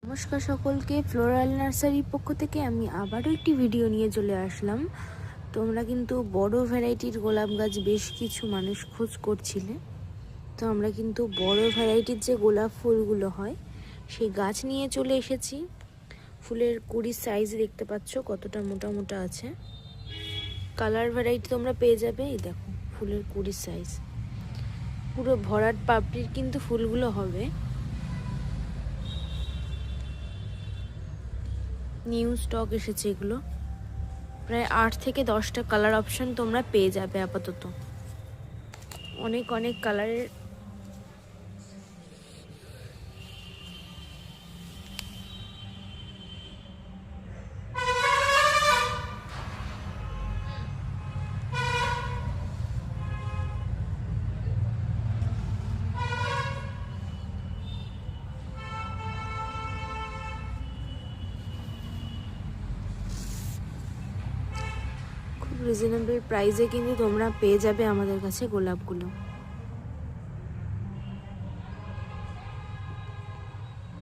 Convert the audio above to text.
নমস্কার সকলকে, ফ্লোরাল নার্সারির পক্ষ থেকে আমি আবারও একটি ভিডিও নিয়ে চলে আসলাম। তোমরা কিন্তু বড় ভ্যারাইটির গোলাপ গাছ বেশ কিছু মানুষ খোঁজ করছিলে, তো আমরা কিন্তু বড় ভ্যারাইটির যে গোলাপ ফুলগুলো হয় সেই গাছ নিয়ে চলে এসেছি। ফুলের কুড়ির সাইজ দেখতে পাচ্ছ কতটা মোটা মোটা আছে। কালার ভ্যারাইটি তোমরা পেয়ে যাবে। এই দেখো ফুলের কুড়ির সাইজ, পুরো ভরাট পাপড়ির কিন্তু ফুলগুলো হবে। নিউ স্টক এসেছে এগুলো, প্রায় 8 থেকে 10টা কালার অপশন তোমরা পেয়ে যাবে। আপাতত অনেক অনেক কালারের খুব রিজনেবল প্রাইসে কিন্তু তোমরা পেয়ে যাবে আমাদের কাছে গোলাপগুলো।